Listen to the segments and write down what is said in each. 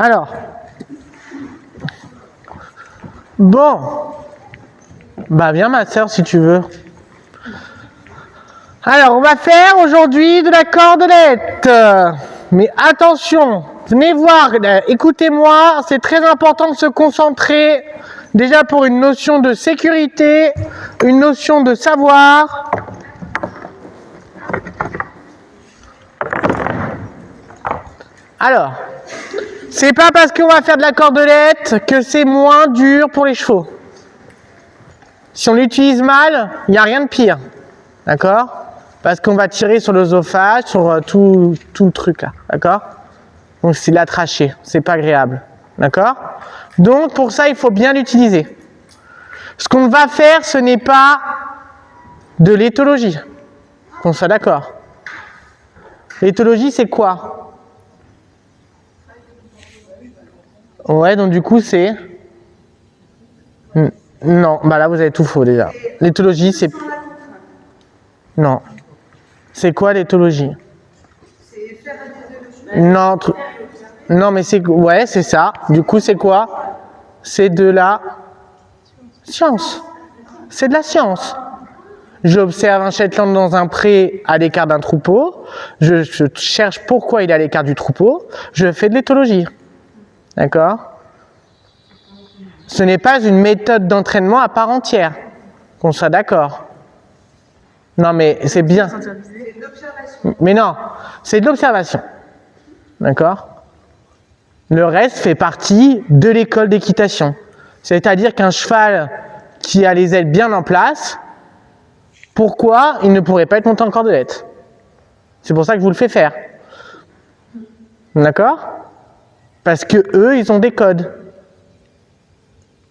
Alors, bon, bah viens ma sœur si tu veux. Alors, on va faire aujourd'hui de la cordelette. Mais attention, venez voir, écoutez-moi, c'est très important de se concentrer. Déjà pour une notion de sécurité, une notion de savoir. Alors, c'est pas parce qu'on va faire de la cordelette que c'est moins dur pour les chevaux. Si on l'utilise mal, il n'y a rien de pire. D'accord? Parce qu'on va tirer sur l'œsophage, sur tout le truc là. D'accord? Donc c'est de la trachée, c'est pas agréable. D'accord? Donc pour ça, il faut bien l'utiliser. Ce qu'on va faire, ce n'est pas de l'éthologie. Qu'on soit d'accord. L'éthologie, c'est quoi? Ouais, donc du coup, c'est... Non, bah là, vous avez tout faux déjà. L'éthologie, c'est... Non. C'est quoi l'éthologie? Non, non, mais c'est... Ouais, c'est ça. Du coup, c'est quoi? C'est de la science. C'est de la science. J'observe un Shetland dans un pré à l'écart d'un troupeau. Je cherche pourquoi il est à l'écart du troupeau. Je fais de l'éthologie. D'accord? Ce n'est pas une méthode d'entraînement à part entière. Qu'on soit d'accord. Non, mais c'est bien. Mais non, c'est de l'observation. D'accord? Le reste fait partie de l'école d'équitation. C'est-à-dire qu'un cheval qui a les ailes bien en place, pourquoi il ne pourrait pas être monté en cordelette? C'est pour ça que je vous le fais faire. D'accord? Parce que eux, ils ont des codes.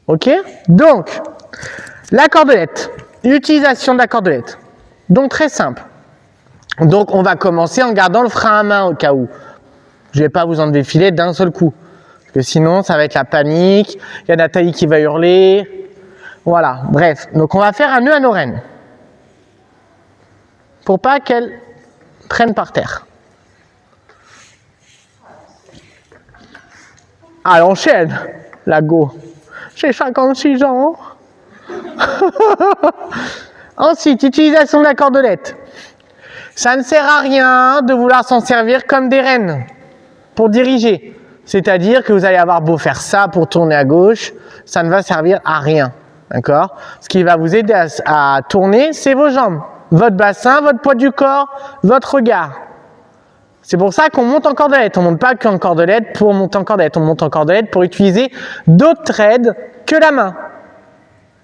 Ok? Donc, la cordelette. L'utilisation de la cordelette. Donc, très simple. Donc, on va commencer en gardant le frein à main au cas où. Je ne vais pas vous en défiler d'un seul coup. Parce que sinon, ça va être la panique. Il y a Nathalie qui va hurler. Voilà, bref. Donc, on va faire un nœud à nos rênes. Pour pas qu'elle traîne par terre. Ah, elle enchaîne, la go. J'ai 56 ans. Ensuite, utilisation de la cordelette. Ça ne sert à rien de vouloir s'en servir comme des rênes pour diriger. C'est-à-dire que vous allez avoir beau faire ça pour tourner à gauche, ça ne va servir à rien. D'accord? Ce qui va vous aider à tourner, c'est vos jambes. Votre bassin, votre poids du corps, votre regard. C'est pour ça qu'on monte en cordelette. On ne monte pas qu'en cordelette pour monter en cordelette. On monte en cordelette pour utiliser d'autres aides que la main.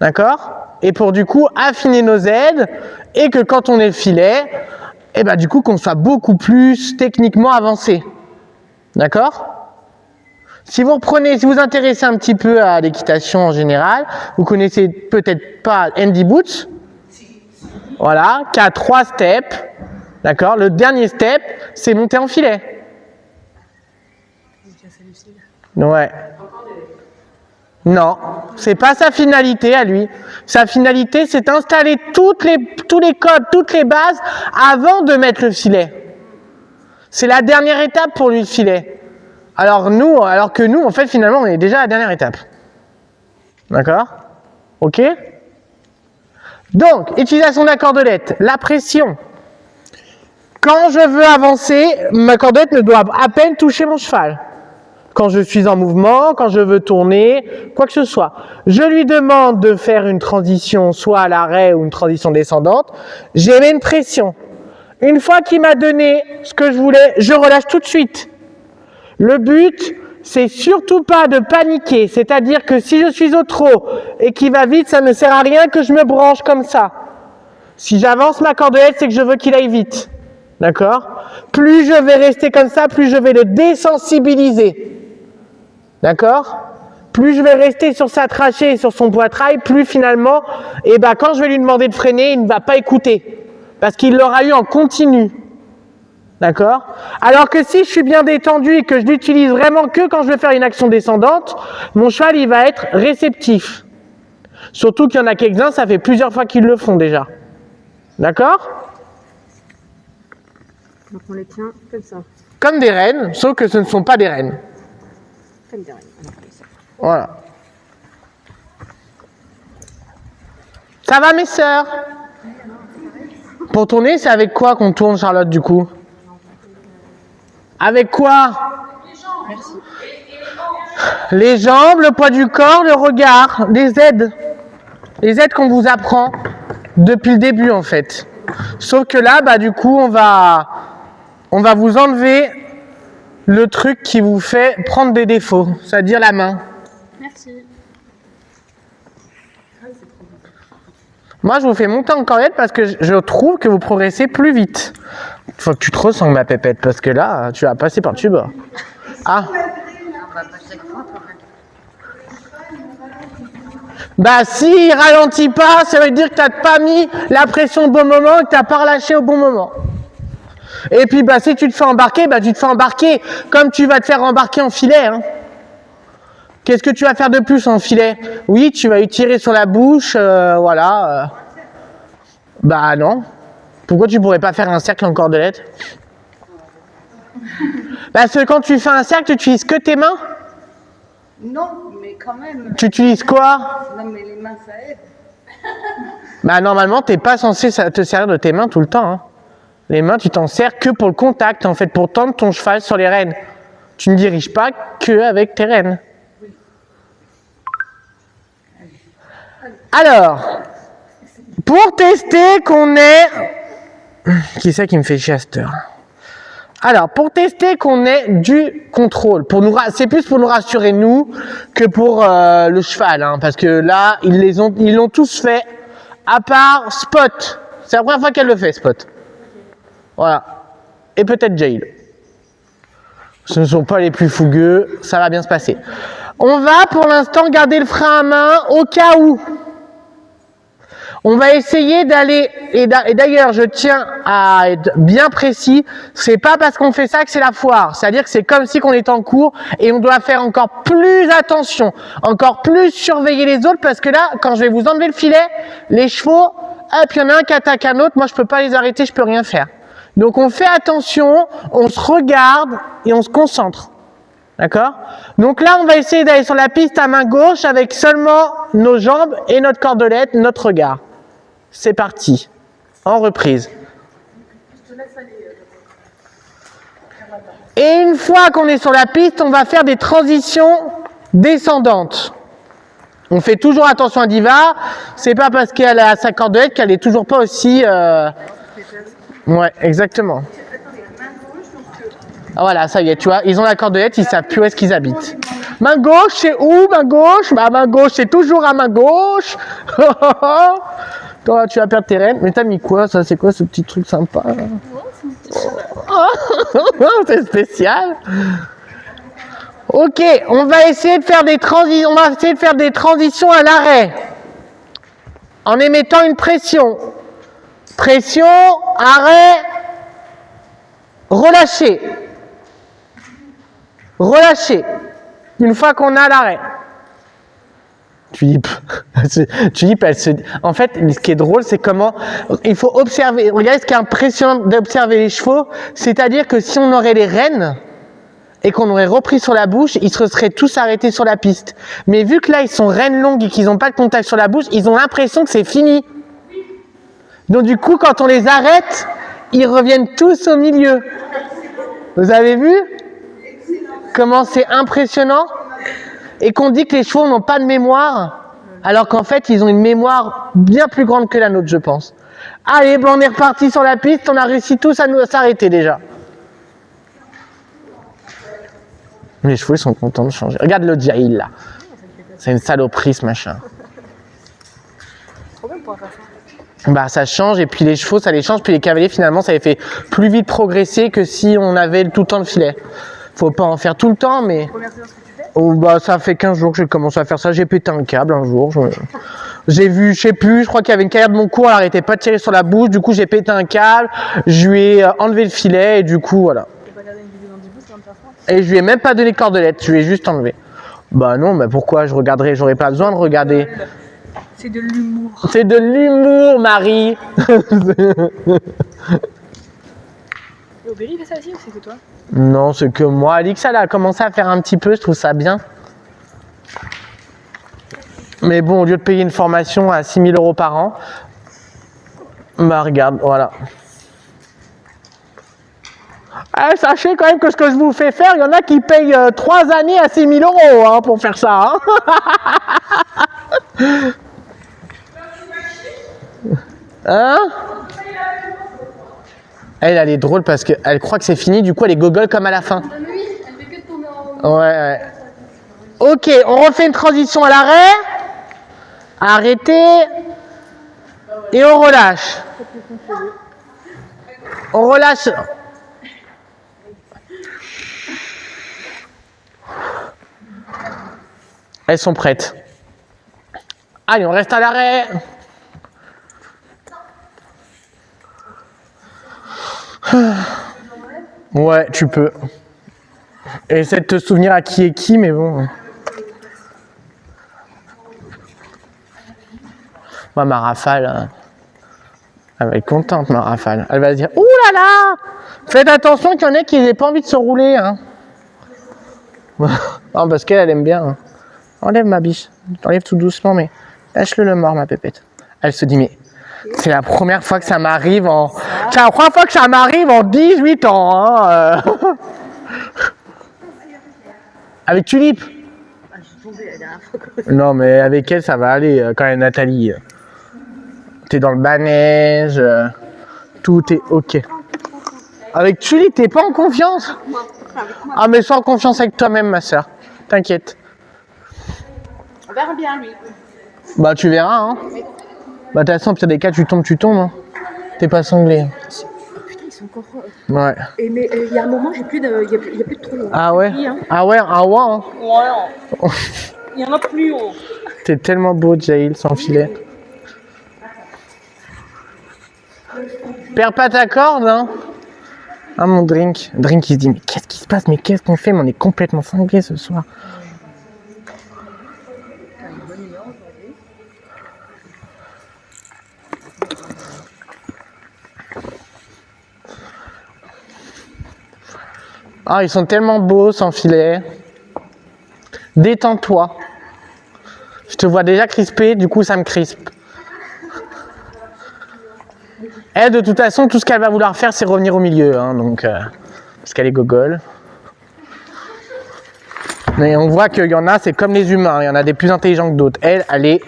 D'accord? Et pour du coup affiner nos aides et que quand on est le filet, et ben du coup qu'on soit beaucoup plus techniquement avancé. D'accord? Si vous reprenez, si vous vous intéressez un petit peu à l'équitation en général, vous connaissez peut-être pas Andy Boots. Voilà, qui a 3 steps. D'accord? Le dernier step, c'est monter en filet. Ouais. Non, c'est pas sa finalité à lui. Sa finalité, c'est d'installer tous les codes, toutes les bases avant de mettre le filet. C'est la dernière étape pour lui, le filet. Alors que nous, en fait, finalement, on est déjà à la dernière étape. D'accord? Ok? Donc, utilisation de la cordelette, la pression. Quand je veux avancer, ma cordelette ne doit à peine toucher mon cheval. Quand je suis en mouvement, quand je veux tourner, quoi que ce soit. Je lui demande de faire une transition, soit à l'arrêt ou une transition descendante. J'ai mis une pression. Une fois qu'il m'a donné ce que je voulais, je relâche tout de suite. Le but, c'est surtout pas de paniquer. C'est-à-dire que si je suis au trot et qu'il va vite, ça ne sert à rien que je me branche comme ça. Si j'avance ma cordelette, c'est que je veux qu'il aille vite. D'accord? Plus je vais rester comme ça, plus je vais le désensibiliser. D'accord? Plus je vais rester sur sa trachée et sur son poitrail, plus finalement, quand je vais lui demander de freiner, il ne va pas écouter. Parce qu'il l'aura eu en continu. D'accord? Alors que si je suis bien détendu et que je l'utilise vraiment que quand je veux faire une action descendante, mon cheval, il va être réceptif. Surtout qu'il y en a quelques-uns, ça fait plusieurs fois qu'ils le font déjà. D'accord? Donc on les tient comme ça. Comme des rênes, sauf que ce ne sont pas des rênes. ça me dit rien. Alors, ça. Voilà. Ça va mes sœurs? Pour tourner, c'est avec quoi qu'on tourne, Charlotte, du coup? Avec quoi? Merci. Les jambes, le poids du corps, le regard, les aides. Les aides qu'on vous apprend depuis le début, en fait. Sauf que là, bah, du coup, on va vous enlever le truc qui vous fait prendre des défauts, c'est-à-dire la main. Merci. Moi, je vous fais monter en cordette parce que je trouve que vous progressez plus vite. Il faut que tu te ressens, ma pépette, parce que là, tu vas passer par-dessus bas. Ah. Bah, si il ralentit pas, ça veut dire que t'as pas mis la pression au bon moment et que t'as pas relâché au bon moment. Et puis, bah, si tu te fais embarquer, bah, tu te fais embarquer comme tu vas te faire embarquer en filet, hein. Qu'est-ce que tu vas faire de plus en filet? Oui, tu vas tirer sur la bouche, voilà. Bah non. Pourquoi tu pourrais pas faire un cercle en cordelette? Parce que quand tu fais un cercle, tu utilises que tes mains? Non, mais quand même. Tu utilises quoi? Non, mais les mains, ça aide. Bah normalement, t'es pas censé te servir de tes mains tout le temps, hein. Les mains, tu t'en sers que pour le contact, en fait, pour tendre ton cheval sur les rênes. Tu ne diriges pas que avec tes rênes. Alors, pour tester qu'on est... Qui c'est qui me fait chier à cette heure? Alors, pour tester qu'on ait du contrôle, c'est plus pour nous rassurer nous que pour le cheval, hein, parce que là, ils l'ont tous fait, à part Spot. C'est la première fois qu'elle le fait, Spot. Voilà. Et peut-être Jail. Ce ne sont pas les plus fougueux, ça va bien se passer. On va pour l'instant garder le frein à main au cas où. On va essayer d'aller, et d'ailleurs je tiens à être bien précis, c'est pas parce qu'on fait ça que c'est la foire, c'est-à-dire que c'est comme si on est en cours et on doit faire encore plus attention, encore plus surveiller les autres parce que là, quand je vais vous enlever le filet, les chevaux, hop, il y en a un qui attaque un autre, moi je peux pas les arrêter, je peux rien faire. Donc on fait attention, on se regarde et on se concentre. D'accord? Donc là, on va essayer d'aller sur la piste à main gauche avec seulement nos jambes et notre cordelette, notre regard. C'est parti. En reprise. Et une fois qu'on est sur la piste, on va faire des transitions descendantes. On fait toujours attention à Diva. C'est pas parce qu'elle a sa cordelette qu'elle est toujours pas aussi... Ouais, exactement. Ah, voilà, ça y est, tu vois, ils ont la cordelette, ils savent plus où est-ce qu'ils habitent. Main gauche, c'est où, main gauche? Bah, main gauche, c'est toujours à main gauche. Toi, tu vas perdre tes rênes. Mais t'as mis quoi, ça? C'est quoi ce petit truc sympa? C'est spécial. Ok, on va essayer de faire des transitions. On va essayer de faire des transitions à l'arrêt. En émettant une pression. Pression, arrêt, relâcher. Relâcher. Une fois qu'on a l'arrêt. Tulipe. Tulipe, en fait, ce qui est drôle, c'est comment il faut observer. Regardez ce qui est impressionnant d'observer les chevaux. C'est-à-dire que si on aurait les rênes et qu'on aurait repris sur la bouche, ils se seraient tous arrêtés sur la piste. Mais vu que là, ils sont rênes longues et qu'ils n'ont pas de contact sur la bouche, ils ont l'impression que c'est fini. Donc du coup, quand on les arrête, ils reviennent tous au milieu. Vous avez vu comment c'est impressionnant? Et qu'on dit que les chevaux n'ont pas de mémoire, alors qu'en fait, ils ont une mémoire bien plus grande que la nôtre, je pense. Allez, ben on est reparti sur la piste, on a réussi tous à nous s'arrêter déjà. Les chevaux, ils sont contents de changer. Regarde le Jail, là. C'est une saloperie, ce machin. Trop bien pour faire ça. Bah, ça change, et puis les chevaux, ça les change, puis les cavaliers, finalement, ça les fait plus vite progresser que si on avait tout le temps le filet. Faut pas en faire tout le temps, mais... Oh, bah, ça fait 15 jours que j'ai commencé à faire ça. J'ai pété un câble un jour. J'ai vu, je sais plus, je crois qu'il y avait une carrière de mon cours, elle arrêtait pas de tirer sur la bouche. Du coup, j'ai pété un câble. Je lui ai enlevé le filet et du coup, voilà. Et je lui ai même pas donné de cordelette. Je lui ai juste enlevé. Bah non, mais pourquoi je regarderais? J'aurais pas besoin de regarder. C'est de l'humour. C'est de l'humour, Marie. Et Aubéry, il fait ça aussi ou c'est que toi? Non, c'est que moi. Alix, elle a commencé à faire un petit peu, je trouve ça bien. Mais bon, au lieu de payer une formation à 6 000 € par an, bah regarde, voilà. Eh, sachez quand même que ce que je vous fais faire, il y en a qui payent 3 années à 6 000 € hein, pour faire ça. Hein, hein? Elle est drôle parce qu'elle croit que c'est fini, du coup elle est gogole comme à la fin. Oui, elle fait que tourner en rond. Ouais. Ok, on refait une transition à l'arrêt. Arrêtez. Et on relâche. On relâche. Elles sont prêtes. Allez, on reste à l'arrêt. Ouais, tu peux. Essaie de te souvenir à qui est qui, mais bon. Moi, ma Rafale, elle va être contente, ma Rafale. Elle va se dire, ouh là là, faites attention qu'il y en ait qui n'aient pas envie de se rouler. Hein. Non, parce qu'elle aime bien. Hein. Enlève ma biche. T'enlèves tout doucement, mais lâche-le le mort, ma pépette. Elle se dit, mais c'est la première fois que ça m'arrive en... C'est la première fois que ça m'arrive en 18 ans. Hein. Avec Tulipe. Ah, j'ai tombé la dernière fois. Non, mais avec elle, ça va aller quand même, Nathalie. T'es dans le manège, tout est ok. Avec Tulipe, t'es pas en confiance? Ah, mais sois en confiance avec toi-même, ma soeur. T'inquiète. On verra bien, lui. Bah, tu verras, hein. Bah, de toute façon, au pire des cas, tu tombes, hein. T'es pas sanglé. Oh, putain, ils sont encore. Ouais. Et mais il y a un moment, j'ai plus de. Il y a plus de trou. Ah ouais? Hein. Ah ouais, hein. Ouais. Il y en a plus haut. T'es tellement beau, Jaïl, sans filet. Perds pas ta corde, hein. Ah, mon drink. Drink, il se dit, mais qu'est-ce qui se passe? Mais qu'est-ce qu'on fait? Mais on est complètement cinglés ce soir. Ah, ils sont tellement beaux sans filet. Détends-toi. Je te vois déjà crispé, du coup ça me crispe. Elle, de toute façon, tout ce qu'elle va vouloir faire, c'est revenir au milieu. Hein, donc, parce qu'elle est gogole. Mais on voit qu'il y en a, c'est comme les humains. Il y en a des plus intelligents que d'autres. Elle est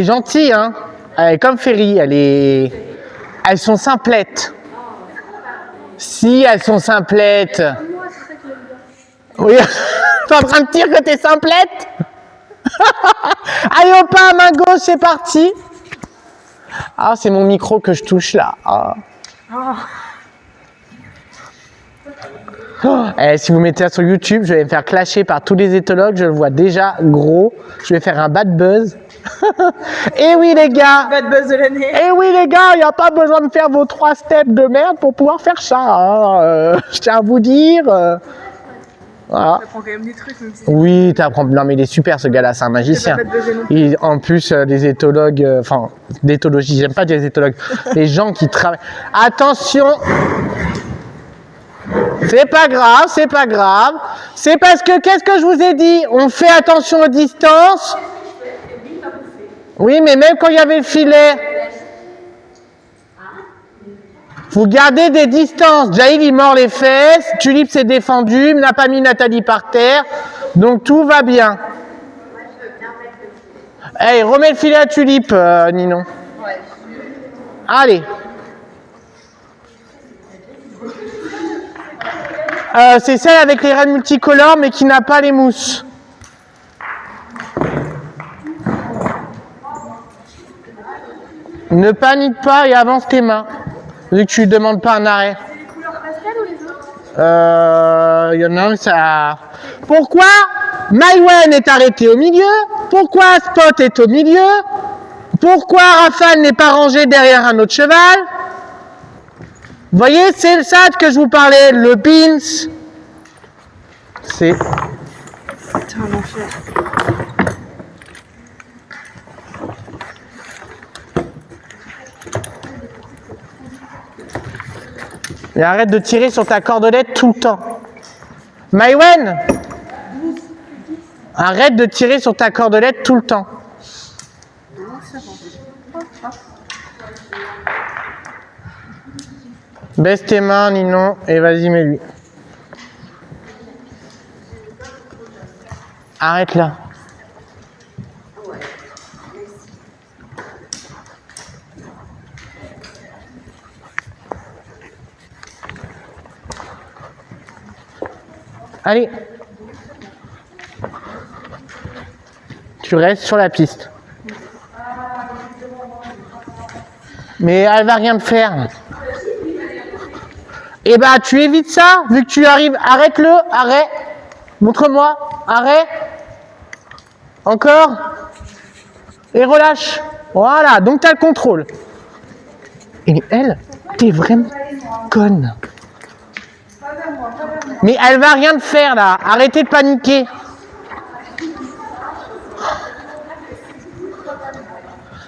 gentille. Hein. Elle est comme Ferry. Elles sont simplettes. Si, elles sont simplettes. Oui, t'es en train de dire que t'es simplette. Allez, au pas à main gauche, c'est parti. Ah, c'est mon micro que je touche là. Ah. Oh, si vous mettez ça sur YouTube, je vais me faire clasher par tous les éthologues. Je le vois déjà gros. Je vais faire un bad buzz. Et oui, les gars. Bad buzz de l'année. Et oui, les gars, il n'y a pas besoin de faire vos 3 steps de merde pour pouvoir faire ça. Hein. Je tiens à vous dire. Voilà. Ça prend quand même des trucs, même si. Oui, t'apprends. Non, mais il est super ce gars-là, c'est un magicien. En plus, des éthologues, enfin, d'éthologie, j'aime pas dire des éthologues, les gens qui travaillent. Attention! C'est pas grave, c'est pas grave. C'est parce que, qu'est-ce que je vous ai dit? On fait attention aux distances. Oui, mais même quand il y avait le filet. Vous gardez des distances. Jaïl, il mord les fesses. Tulipe s'est défendu. N'a pas mis Nathalie par terre. Donc tout va bien. Hey, remets le filet à Tulipe, Ninon. Allez. C'est celle avec les raies multicolores, mais qui n'a pas les mousses. Ne panique pas et avance tes mains. Vu que tu ne demandes pas un arrêt. C'est les couleurs pastel ou les autres? Il y en a un, ça... Pourquoi Maïwen est arrêté au milieu? Pourquoi Spot est au milieu? Pourquoi Rafale n'est pas rangé derrière un autre cheval? Vous voyez, c'est le SAD que je vous parlais, le pins. C'est... Putain, l'enfer. Et arrête de tirer sur ta cordelette tout le temps. Maïwen, arrête de tirer sur ta cordelette tout le temps. Baisse tes mains, Ninon, et vas-y, mets-lui. Arrête là. Allez. Tu restes sur la piste. Mais elle va rien te faire. Eh ben, tu évites ça, vu que tu arrives. Arrête-le, arrête. Montre-moi, arrête. Encore. Et relâche. Voilà, donc tu as le contrôle. Et elle, t'es vraiment conne. Mais elle va rien te faire là. Arrêtez de paniquer.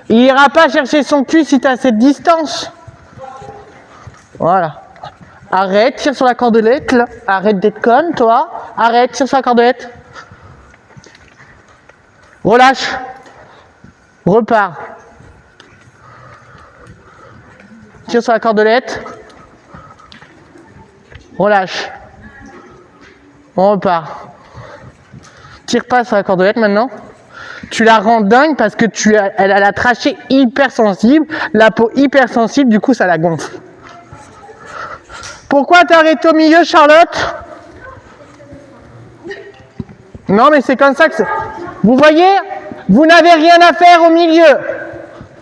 Il ira pas chercher son cul si tu as cette distance. Voilà. Arrête, tire sur la cordelette. Là. Arrête d'être conne, toi. Arrête, tire sur la cordelette. Relâche. Repars. Tire sur la cordelette. Relâche. On repart. Tire pas sur la cordelette maintenant. Tu la rends dingue parce que elle a la trachée hyper sensible, la peau hyper sensible, du coup ça la gonfle. Pourquoi t'as arrêté au milieu, Charlotte? Non mais c'est comme ça que c'est. Vous voyez? Vous n'avez rien à faire au milieu.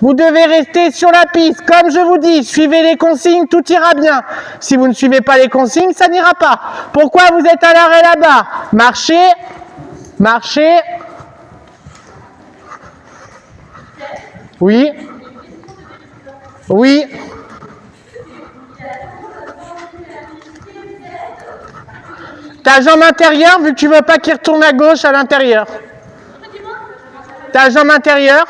Vous devez rester sur la piste. Comme je vous dis, suivez les consignes, tout ira bien. Si vous ne suivez pas les consignes, ça n'ira pas. Pourquoi vous êtes à l'arrêt là-bas? Marchez. Marchez. Oui. Oui. Ta jambe intérieure, vu que tu veux pas qu'il retourne à gauche à l'intérieur. Ta jambe intérieure.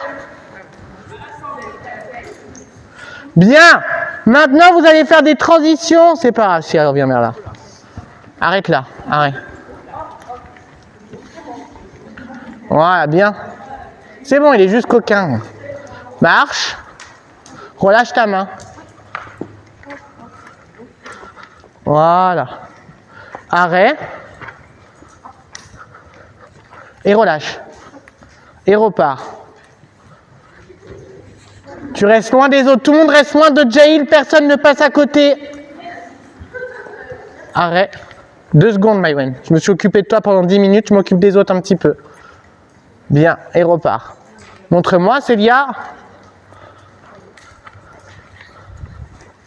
Bien. Maintenant, vous allez faire des transitions. C'est pas grave si elle revient vers là. Arrête là. Arrête. Voilà, bien. C'est bon, il est juste coquin. Marche. Relâche ta main. Voilà. Arrête. Et relâche. Et repars. Tu restes loin des autres. Tout le monde reste loin de Jail. Personne ne passe à côté. Arrête. 2 secondes, Maïwen. Je me suis occupé de toi pendant 10 minutes. Je m'occupe des autres un petit peu. Bien. Et repars. Montre-moi, Célia.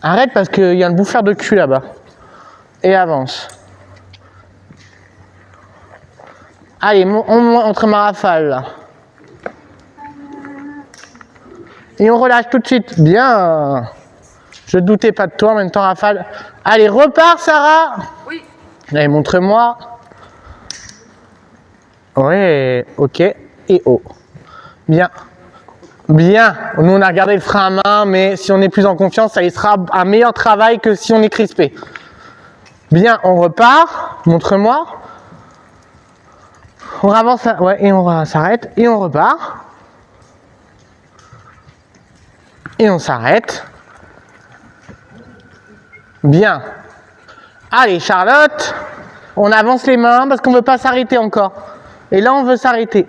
Arrête parce qu'il y a un bouffeur de cul là-bas. Et avance. Allez, on montre ma rafale là. Et on relâche tout de suite. Bien. Je ne doutais pas de toi en même temps, rafale. Allez, repars, Sarah. Oui. Allez, montre-moi. Ouais, ok. Et haut. Bien. Bien. Nous, on a regardé le frein à main, mais si on est plus en confiance, ça y sera un meilleur travail que si on est crispé. Bien, on repart. Montre-moi. On avance, ouais, et on s'arrête. Et on repart. Et on s'arrête. Bien. Allez, Charlotte. On avance les mains parce qu'on ne veut pas s'arrêter encore. Et là, on veut s'arrêter.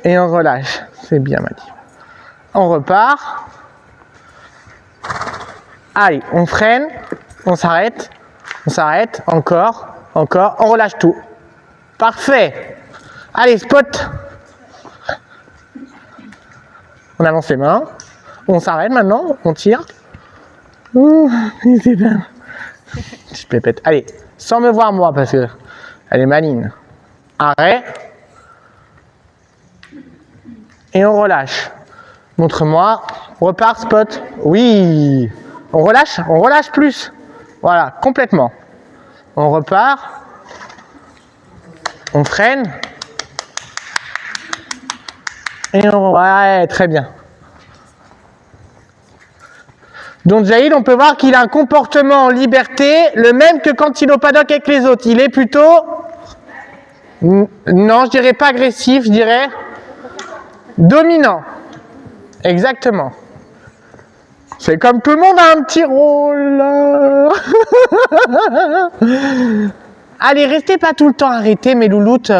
Et on relâche. C'est bien, Maddy. On repart. Allez, on freine. On s'arrête. On s'arrête. Encore. Encore. On relâche tout. Parfait. Allez, spot. On avance les mains. On s'arrête maintenant. On tire. Ouh, c'est bien. Je pépette. Allez, sans me voir moi parce que elle est maligne. Arrêt. Et on relâche. Montre-moi. Repart, spot. Oui. On relâche plus. Voilà, complètement. On repart. On freine. Et on... Ouais, très bien. Donc Jaïd, on peut voir qu'il a un comportement en liberté, le même que quand il est au paddock avec les autres. Il est plutôt... Non, je dirais pas agressif, je dirais dominant. Exactement. C'est comme tout le monde a un petit rôle. Allez, restez pas tout le temps arrêtés, mes louloutes.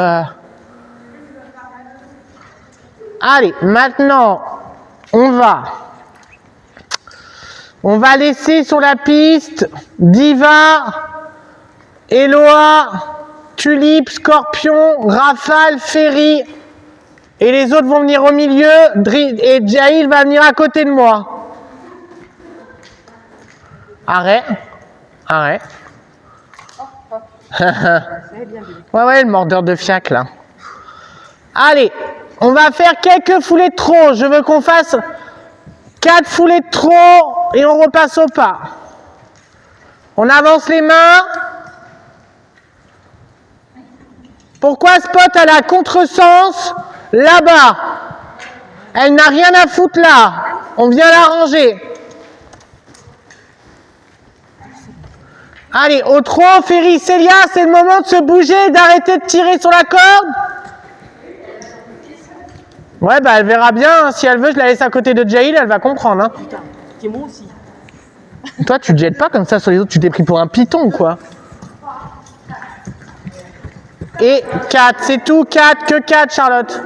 Allez, maintenant, on va laisser sur la piste Diva, Eloa, Tulipe, Scorpion, Rafale, Ferry. Et les autres vont venir au milieu. Et Jaïl va venir à côté de moi. Arrête. Arrête. Ouais, le mordeur de fiac, là. Allez, on va faire quelques foulées de trop. Je veux qu'on fasse 4 foulées de trop et on repasse au pas. On avance les mains. Pourquoi Spot a la contresens là-bas? Elle n'a rien à foutre là. On vient la ranger. Allez, au trop, Ferry, Célia, c'est le moment de se bouger et d'arrêter de tirer sur la corde. Ouais, bah elle verra bien. Hein. Si elle veut, je la laisse à côté de Jaïl, elle va comprendre. Hein. Putain, t'es moi aussi. Toi, tu te jettes pas comme ça sur les autres, tu t'es pris pour un python ou quoi? Et 4, c'est tout, 4, que 4, Charlotte.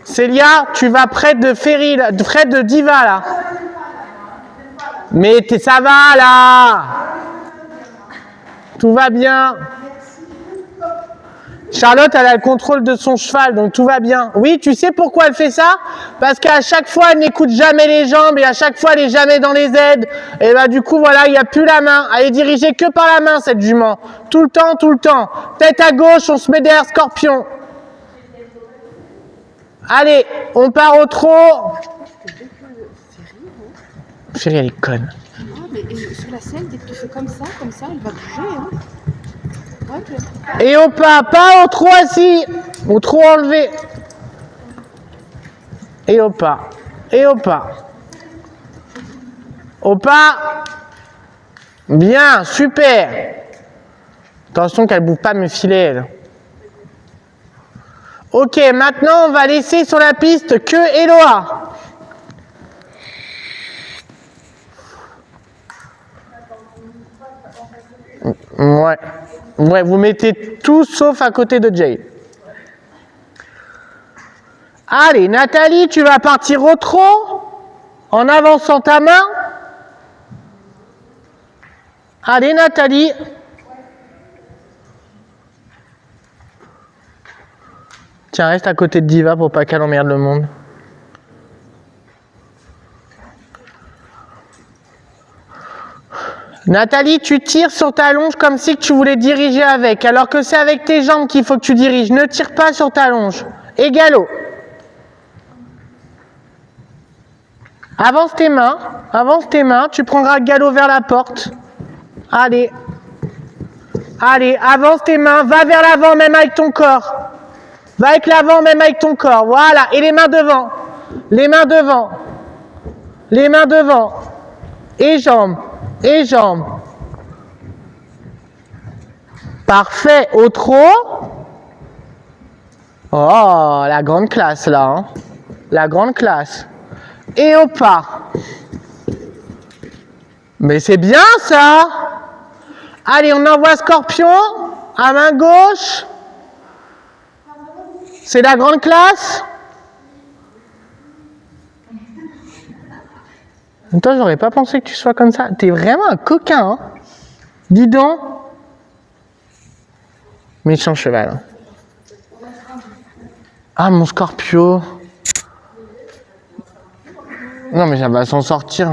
Célia, tu vas près de Ferry, près de Diva, là. Mais ça va, là. Tout va bien. Charlotte, elle a le contrôle de son cheval, donc tout va bien. Oui, tu sais pourquoi elle fait ça? Parce qu'à chaque fois, elle n'écoute jamais les jambes et à chaque fois, elle est jamais dans les aides. Et bah du coup, voilà, il n'y a plus la main. Elle est dirigée que par la main, cette jument. Tout le temps, tout le temps. Tête à gauche, on se met derrière Scorpion. Allez, on part au trot. Ferry, elle est conne. Ah, mais sur la selle, dès que tu fais comme ça, elle va bouger. Hein. Ouais, et au pas au trot assis, au trot enlevé. Et au pas, et au pas. Au pas. Bien, super. Attention qu'elle ne bouffe pas mes filets, elle. Ok, maintenant on va laisser sur la piste que Eloa. Ouais, vous mettez tout sauf à côté de Jay. Allez, Nathalie, tu vas partir au trot en avançant ta main. Allez, Nathalie. Tiens, reste à côté de Diva pour pas qu'elle emmerde le monde. Nathalie, tu tires sur ta longe comme si tu voulais diriger avec, alors que c'est avec tes jambes qu'il faut que tu diriges. Ne tire pas sur ta longe. Et galop. Avance tes mains, tu prendras le galop vers la porte. Allez. Allez, avance tes mains, va vers l'avant même avec ton corps. Va avec l'avant même avec ton corps, voilà. Et les mains devant. Les mains devant. Les mains devant. Et jambes. Et jambes. Parfait. Au trot. Oh, la grande classe là. Hein. La grande classe. Et au pas. Mais c'est bien ça. Allez, on envoie Scorpion. À main gauche. C'est la grande classe. Toi, j'aurais pas pensé que tu sois comme ça. T'es vraiment un coquin, hein. Dis donc. Méchant cheval. Ah, mon Scorpio. Non, mais ça va s'en sortir.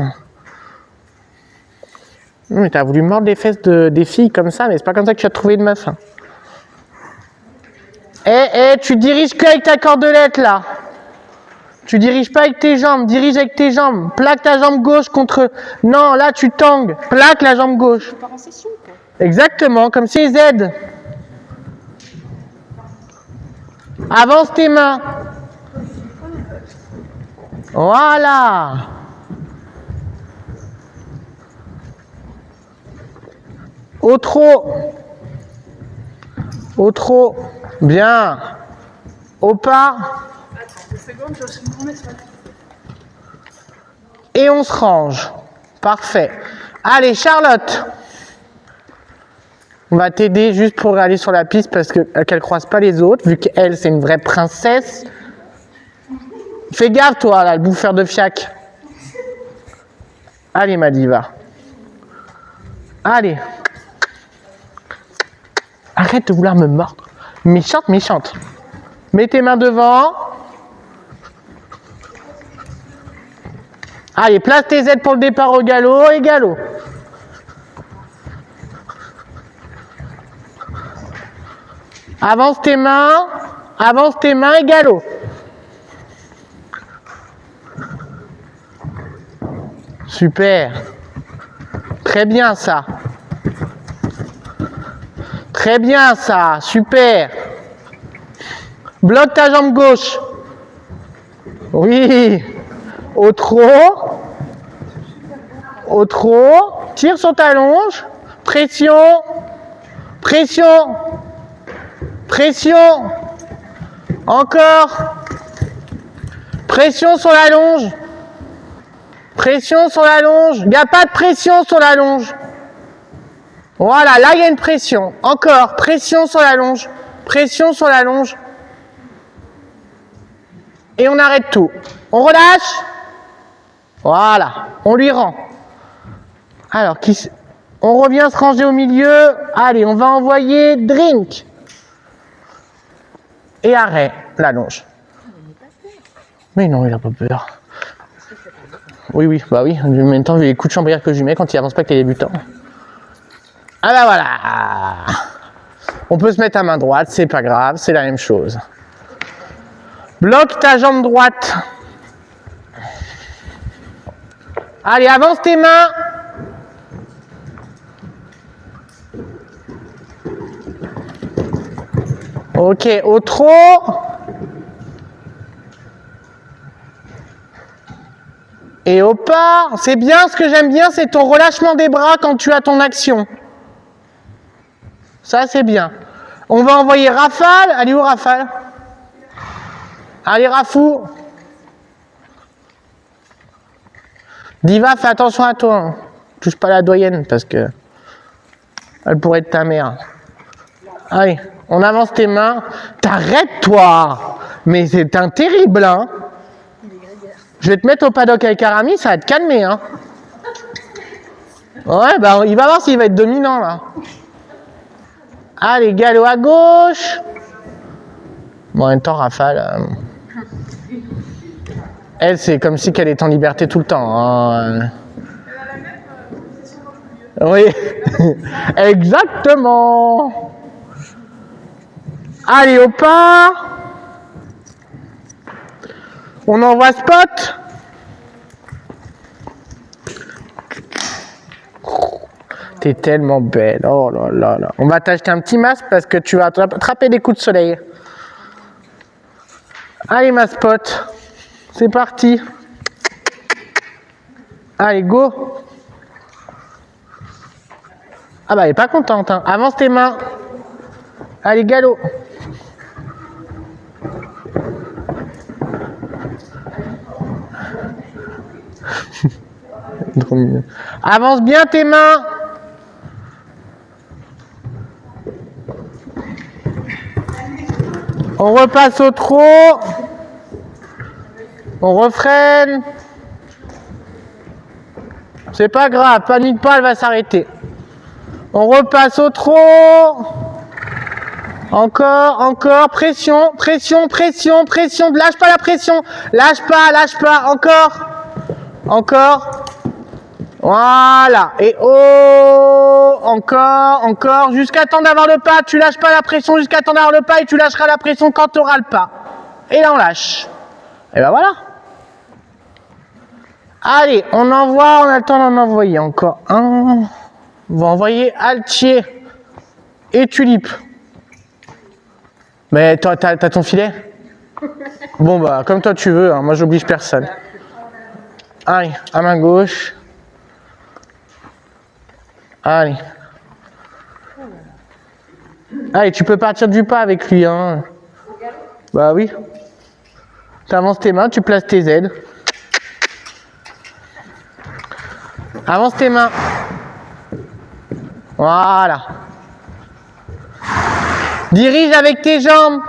Non, mais t'as voulu mordre les fesses des filles comme ça, mais c'est pas comme ça que tu as trouvé une meuf. Hein. Tu diriges que avec ta cordelette, là. Tu diriges pas avec tes jambes, dirige avec tes jambes. Plaque ta jambe gauche contre... Non, là, tu tangues. Plaque la jambe gauche. Tu pars en session, quoi. Exactement, comme c'est Z. Avance tes mains. Voilà. Au trot. Au trot. Bien. Au pas. Attends, 2 secondes, je me remets sur la... Et on se range. Parfait. Allez, Charlotte. On va t'aider juste pour aller sur la piste parce qu'elle croise pas les autres, vu qu'elle, c'est une vraie princesse. Fais gaffe, toi, là, le bouffeur de fiac. Allez, ma diva. Allez. Arrête de vouloir me mordre. Méchante, méchante. Mets tes mains devant. Allez, place tes aides pour le départ au galop et galop. Avance tes mains et galop. Super. Très bien ça. Très bien ça, super. Bloque ta jambe gauche. Oui. Au trot. Au trot. Tire sur ta longe. Pression. Pression. Pression. Encore. Pression sur la longe. Pression sur la longe. Il n'y a pas de pression sur la longe. Voilà, là il y a une pression. Encore, pression sur la longe. Pression sur la longe. Et on arrête tout. On relâche. Voilà, on lui rend. Alors, on revient se ranger au milieu. Allez, on va envoyer drink. Et arrêt, la longe. Mais non, il a pas peur. Oui, bah oui. En même temps, vu les coups de chambrière que je lui mets quand il avance pas que les débutants. Ah bah voilà. On peut se mettre à main droite, c'est pas grave, c'est la même chose. Bloque ta jambe droite. Allez, avance tes mains. Ok, au trot. Et au pas. C'est bien, ce que j'aime bien, c'est ton relâchement des bras quand tu as ton action. Ça, c'est bien. On va envoyer Rafale. Allez, où Rafale? Allez, Rafou. Diva, fais attention à toi. Hein. Touche pas la doyenne parce que elle pourrait être ta mère. Allez, on avance tes mains. T'arrêtes, toi. Mais c'est un terrible, hein. Je vais te mettre au paddock avec Arami, ça va te calmer, hein. Ouais, bah, il va voir s'il va être dominant, là. Allez, galop à gauche. Bon, en même temps, Rafale... Elle, c'est comme si qu'elle est en liberté tout le temps. Hein. Oui, exactement. Allez, au pas. On envoie spot. T'es tellement belle. Oh là là là. On va t'acheter un petit masque parce que tu vas attraper des coups de soleil. Allez, ma spot. C'est parti. Allez, go. Ah bah, elle est pas contente. Hein. Avance tes mains. Allez, galop. Trop mignon. Avance bien tes mains. On repasse au trot. On refreine. C'est pas grave, panique pas, elle va s'arrêter. On repasse au trot. Encore, encore, pression, pression, pression, pression. Lâche pas la pression. Lâche pas, encore. Encore. Voilà. Et oh, encore, encore. Jusqu'à temps d'avoir le pas. Tu lâches pas la pression jusqu'à temps d'avoir le pas et tu lâcheras la pression quand tu auras le pas. Et là, on lâche. Et ben voilà. Allez, on envoie, on a le temps d'en envoyer encore un. On va envoyer Altier et Tulipe. Mais toi, t'as ton filet? Bon bah, comme toi tu veux, hein, moi j'oblige personne. Allez, à main gauche. Allez. Allez, tu peux partir du pas avec lui, hein. Bah oui. Tu avances tes mains, tu places tes aides. Avance tes mains. Voilà. Dirige avec tes jambes.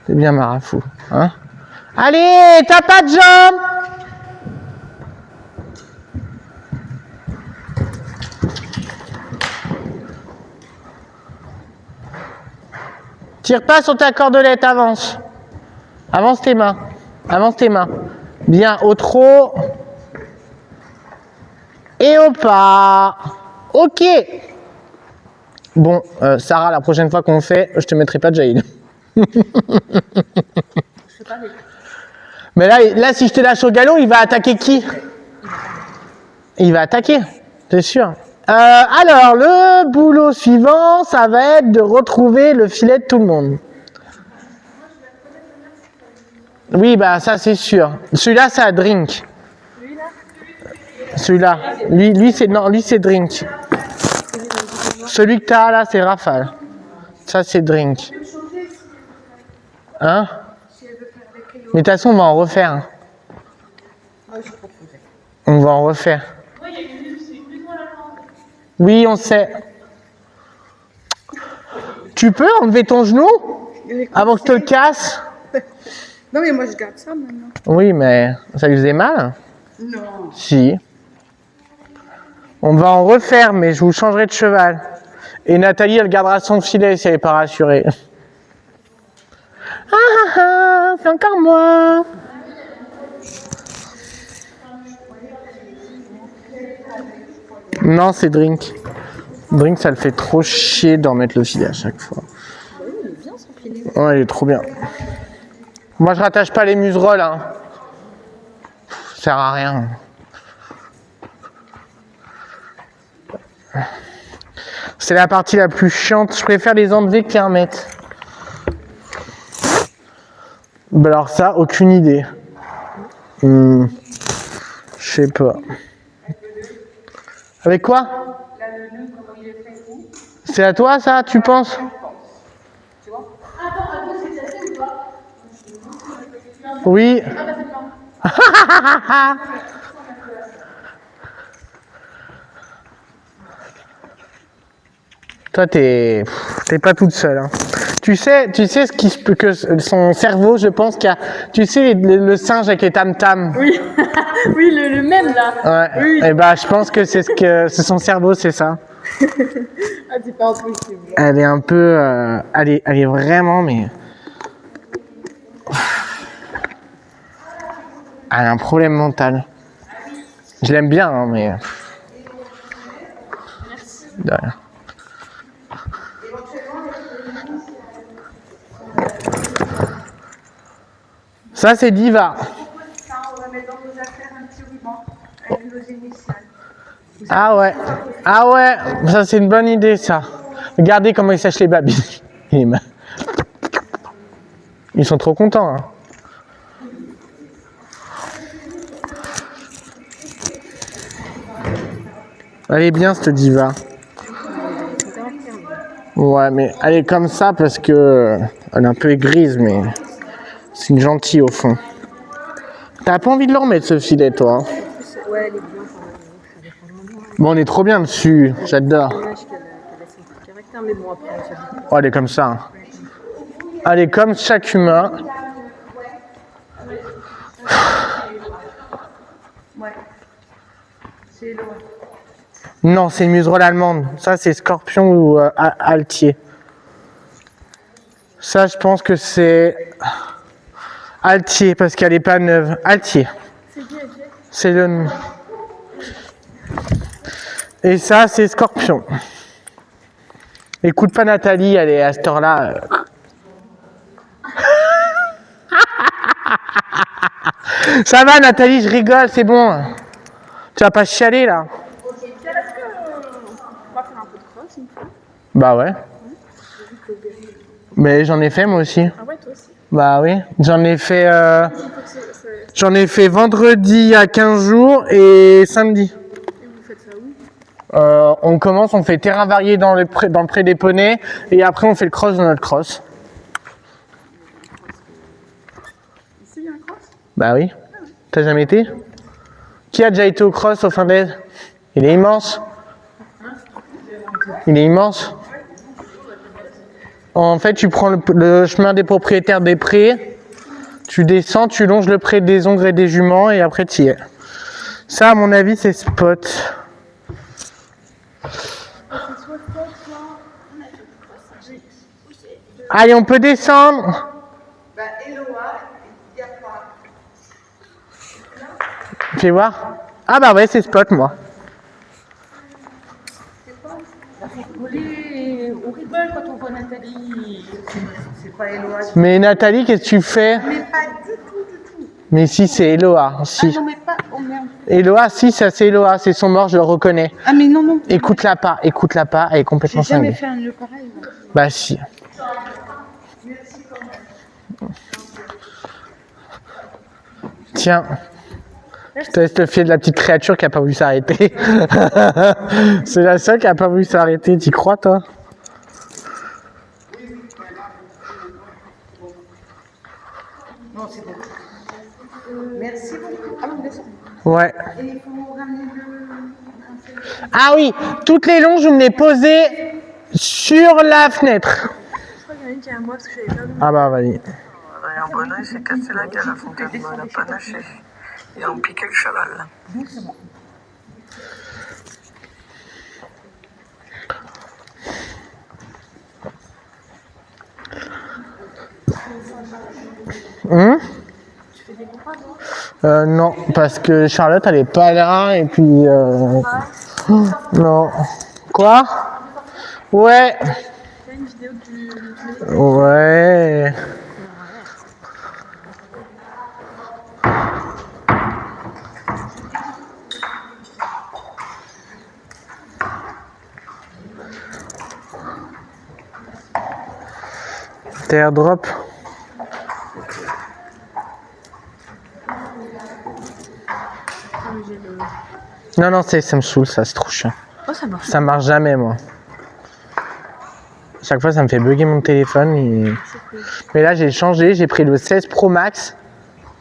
C'est bien Marafou, hein? Allez, t'as pas de jambes. Tire pas sur ta cordelette, avance. Avance tes mains. Avance tes mains. Bien, au trot. Et au pas. Ok. Bon, Sarah, la prochaine fois qu'on le fait, je te mettrai pas de Jaïd. Mais là, si je te lâche au galop, il va attaquer qui? Il va attaquer, c'est sûr. Alors, le boulot suivant, ça va être de retrouver le filet de tout le monde. Oui, bah ça c'est sûr. Celui-là, c'est à drink. Celui-là, lui c'est drink. Celui que tu as là, c'est rafale. Ça, c'est drink. Hein? Mais de toute façon, on va en refaire. On va en refaire. Oui, on sait. Tu peux enlever ton genou avant que je te le casse? Non, mais moi, je garde ça maintenant. Oui, mais ça lui faisait mal? Non. Si. On va en refaire, mais je vous changerai de cheval. Et Nathalie, elle gardera son filet si elle n'est pas rassurée. Ah, c'est encore moi. Non, c'est drink. Drink, ça le fait trop chier d'en mettre le filet à chaque fois. Il est bien son filet. Ouais, il est trop bien. Moi, je rattache pas les muserolles. Hein. Ça sert à rien. C'est la partie la plus chiante. Je préfère les enlever que les remettre. Bah alors ça, aucune idée. Je sais pas. Avec quoi? C'est à toi ça, tu penses? Oui. Toi, t'es pas toute seule. Hein. Tu sais ce qui se peut que son cerveau, je pense qu'il y a. Tu sais le singe avec les tam-tams. Oui, oui, le même là. Ouais. Oui. Et bah, je pense que c'est son cerveau, c'est ça. Ah, c'est pas impossible. Elle est un peu, elle est vraiment, mais. Elle a un problème mental. Je l'aime bien, hein, mais. De rien. Ça, c'est Diva. On va mettre dans nos affaires un petit ruban avec nos initiales. Ah ouais. Ah ouais. Ça, c'est une bonne idée, ça. Regardez comment ils sèchent les babines. Ils sont trop contents. Hein. Elle est bien, cette Diva. Ouais, mais elle est comme ça parce que elle est un peu grise, mais c'est une gentille au fond. T'as pas envie de le remettre, ce filet, toi? Ouais, elle est bien. Bon, on est trop bien dessus. J'adore. Dommage qu'elle a son petit caractère, mais bon, après, on s'habitue. Oh, elle est comme ça. Elle est comme chaque humain. Ouais. C'est loin. Non, c'est une muserolle allemande. Ça, c'est scorpion ou altier. Ça, je pense que c'est altier parce qu'elle n'est pas neuve. Altier. C'est le. Et ça, c'est scorpion. Écoute pas Nathalie, elle est à cette heure-là. Ça va, Nathalie, je rigole, c'est bon. Tu vas pas chialer là. On va faire un peu de crosse une fois. Bah ouais. Mais j'en ai fait moi aussi. Ah ouais, toi aussi. Bah oui. J'en ai fait vendredi à 15 jours et samedi. Et vous faites ça où? On commence, on fait terrain varié dans le pré des poneys et après on fait le cross dans notre cross. Ici, il y a un cross? Bah oui. T'as jamais été? Qui a déjà été au cross au fin d'aide? Il est immense. Il est immense. En fait, tu prends le chemin des propriétaires des prés, tu descends, tu longes le pré des ongres et des juments et après tu y es. Ça, à mon avis, c'est spot. Allez, on peut descendre. Bah, Eloa, il y a pas. Fais voir. Ah bah ouais, c'est spot, moi. On rigole quand on voit Nathalie. C'est pas Eloa. Mais Nathalie, qu'est-ce que tu fais? Mais pas du tout, du tout. Mais si, c'est Eloa. Si. Ah non, mais pas. Oh merde. Eloa, si, ça c'est Eloa, c'est son mort, je le reconnais. Ah, mais non, non. Écoute-la pas, elle est complètement J'ai jamais cinglée. fait un nœud pareil. Moi. Bah si. Tiens, je te laisse te fier de la petite créature qui a pas voulu s'arrêter. C'est la seule qui a pas voulu s'arrêter, t'y crois toi? Non, c'est bon. Merci beaucoup. Ah, non, descends. Ouais. Et il faut ramener le. Ah oui, toutes les longes, je me les posais sur la fenêtre. Je crois qu'il y en a une qui est à moi parce que j'avais perdu. Ah bah vas-y. Ouais, un bonnet s'est cassé la gueule à Fontainebleau, il n'a pas lâché. Ils ont piqué le cheval. Non, parce que Charlotte, elle est pas là, et puis... non. Quoi? Ouais. Il y a une vidéo du. Ouais. Airdrop. Non, non, ça me saoule, ça, c'est trop chiant. Oh, ça marche. Ça marche jamais, moi. Chaque fois, ça me fait bugger mon téléphone. Mais là, j'ai changé, j'ai pris le 16 Pro Max.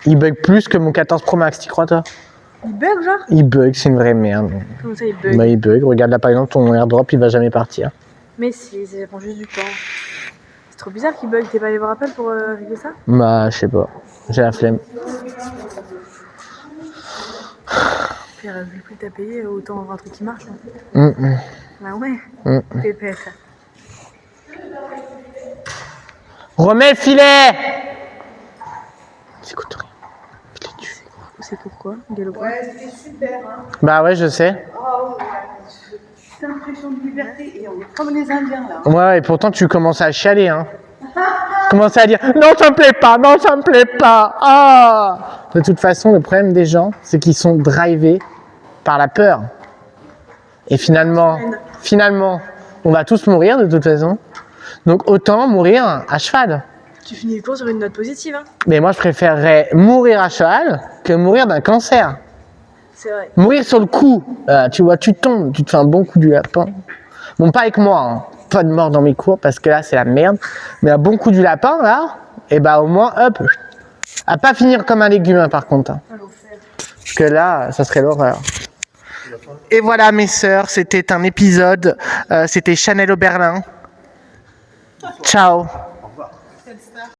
Il bug plus que mon 14 Pro Max, t'y crois, toi? Il bug, genre? Il bug, c'est une vraie merde. Comment ça, il bug? Bah, il bug. Regarde là, par exemple, ton airdrop, il va jamais partir. Mais si, ça prend juste du temps. C'est trop bizarre qu'il bug. T'es pas allé voir Apple pour régler ça? Bah, je sais pas. J'ai la flemme. Puis, vu le prix que t'as payé, autant avoir un truc qui marche. Hein. Bah ouais. Pépette. Remets le filet! J'écoute rien. Je l'ai tué. C'est pourquoi? Galopin. Ouais, c'était super, hein. Bah ouais, je sais. Oh, cette impression de liberté. Et on est comme les Indiens, là. Ouais, et pourtant, tu commences à chialer, hein. Tu commences à dire « Non, ça me plaît pas, non, ça me plaît pas. Ah !» De toute façon, le problème des gens, c'est qu'ils sont drivés par la peur. Et finalement, on va tous mourir de toute façon. Donc autant mourir à cheval. Tu finis le cours sur une note positive, hein? Mais moi, je préférerais mourir à cheval que mourir d'un cancer. C'est vrai. Mourir sur le coup, tu vois, tu tombes, tu te fais un bon coup du lapin. Bon, pas avec moi, hein. Pas de mort dans mes cours parce que là, c'est la merde. Mais un bon coup du lapin, là, et bah au moins, hop, à pas finir comme un légume, hein, par contre. Hein. Parce que là, ça serait l'horreur. Et voilà, mes sœurs, c'était un épisode. C'était Chanel au Berlin. Ciao.